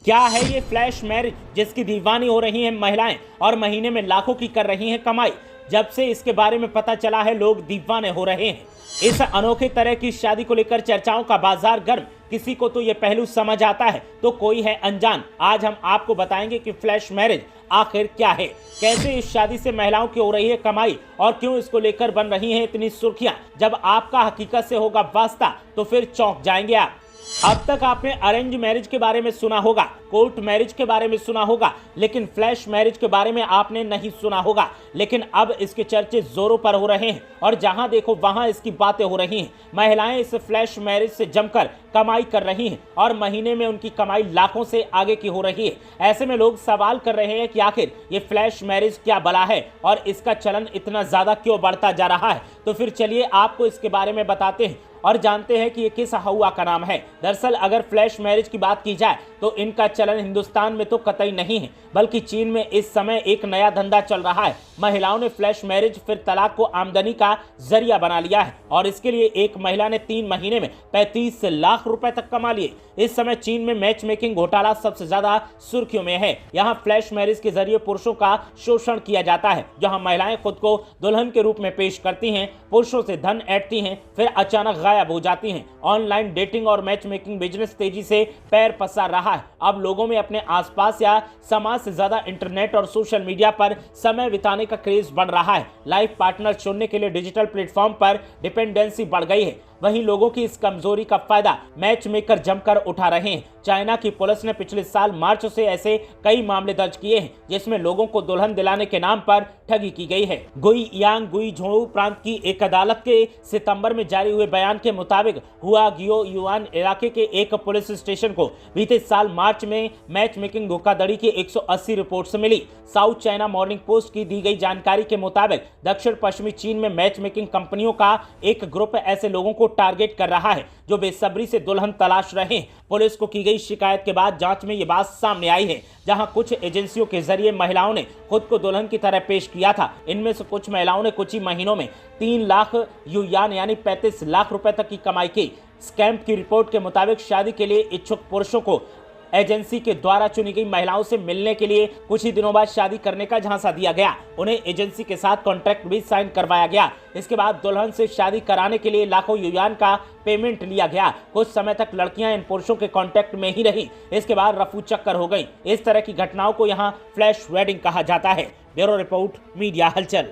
क्या है ये फ्लैश मैरिज जिसकी दीवानी हो रही हैं महिलाएं और महीने में लाखों की कर रही हैं कमाई? जब से इसके बारे में पता चला है लोग दीवाने हो रहे हैं। इस अनोखे तरह की शादी को लेकर चर्चाओं का बाजार गर्म। किसी को तो ये पहलू समझ आता है तो कोई है अनजान। आज हम आपको बताएंगे कि फ्लैश मैरिज आखिर क्या है, कैसे इस शादी से महिलाओं की हो रही है कमाई और क्यों इसको लेकर बन रही हैं इतनी सुर्खियां। जब आपका हकीकत से होगा वास्ता तो फिर चौंक जाएंगे आप। अब तक आपने अरेंज मैरिज के बारे में सुना होगा, कोर्ट मैरिज के बारे में सुना होगा, लेकिन फ्लैश मैरिज के बारे में आपने नहीं सुना होगा। लेकिन अब इसके चर्चे जोरों पर हो रहे हैं और जहां देखो वहां इसकी बातें हो रही हैं। महिलाएं इस फ्लैश मैरिज से जमकर कमाई कर रही हैं और महीने में उनकी कमाई लाखों से आगे की हो रही है। ऐसे में लोग सवाल कर रहे हैं कि आखिर ये फ्लैश मैरिज क्या बला है और इसका चलन इतना ज्यादा क्यों बढ़ता जा रहा है। तो फिर चलिए आपको इसके बारे में बताते हैं और जानते हैं कि ये किस हवा का नाम है। दरअसल अगर फ्लैश मैरिज की बात की जाए तो इनका चलन हिंदुस्तान में तो कतई नहीं है, बल्कि चीन में इस समय एक नया धंधा चल रहा है। महिलाओं ने फ्लैश मैरिज फिर तलाक को आमदनी का जरिया बना लिया है और इसके लिए एक महिला ने 3 महीने में 35 लाख रुपए तक कमा लिए। इस समय चीन में मैच मेकिंग घोटाला सबसे ज्यादा सुर्खियों में है। यहाँ फ्लैश मैरिज के जरिए पुरुषों का शोषण किया जाता है, जहाँ महिलाएं खुद को दुल्हन के रूप में पेश करती हैं, पुरुषों से धन ऐंठती हैं, फिर अचानक गायब हो जाती हैं। ऑनलाइन डेटिंग और मैच मेकिंग बिजनेस तेजी से पैर पसार रहा है। अब लोगों में अपने आसपास या समाज से ज्यादा इंटरनेट और सोशल मीडिया पर समय बिताने का क्रेज बढ़ रहा है। लाइफ पार्टनर चुनने के लिए डिजिटल प्लेटफॉर्म पर डिपेंडेंसी बढ़ गई है। वहीं लोगों की इस कमजोरी का फायदा मैच मेकर जमकर उठा रहे हैं। चाइना की पुलिस ने पिछले साल मार्च से ऐसे कई मामले दर्ज किए हैं जिसमें लोगों को दुल्हन दिलाने के नाम पर ठगी की गई है। गुइयांग गुइझोउ प्रांत की एक अदालत के सितंबर में जारी हुए बयान के मुताबिक हुआगियो युआन इलाके के एक पुलिस स्टेशन को बीते साल मार्च में मैच मेकिंग धोखाधड़ी की 180 रिपोर्ट्स मिली। साउथ चाइना मॉर्निंग पोस्ट की दी गई जानकारी के मुताबिक दक्षिण पश्चिमी चीन में मैच मेकिंग कंपनियों का एक ग्रुप ऐसे लोगों को टारगेट कर रहा है जो बेसब्री से दुल्हन तलाश रहे हैं। पुलिस को की गई शिकायत के बाद जांच में ये बात सामने आई है, जहां कुछ एजेंसियों के जरिए महिलाओं ने खुद को दुल्हन की तरह पेश किया था। इनमें से कुछ महिलाओं ने कुछ ही महीनों में 3 लाख युआन यानी 35 लाख रुपए तक की कमाई की। स्कैम की रिपोर्ट के मुताबिक शादी के लिए इच्छुक पुरुषों को एजेंसी के द्वारा चुनी गई महिलाओं से मिलने के लिए कुछ ही दिनों बाद शादी करने का झांसा दिया गया। उन्हें एजेंसी के साथ कॉन्ट्रैक्ट भी साइन करवाया गया। इसके बाद दुल्हन से शादी कराने के लिए लाखों युआन का पेमेंट लिया गया। कुछ समय तक लड़कियां इन पुरुषों के कांटेक्ट में ही रही। इसके बाद रफू चक्कर हो गई। इस तरह की घटनाओं को यहाँ फ्लैश वेडिंग कहा जाता है। ब्यूरो रिपोर्ट, मीडिया हलचल।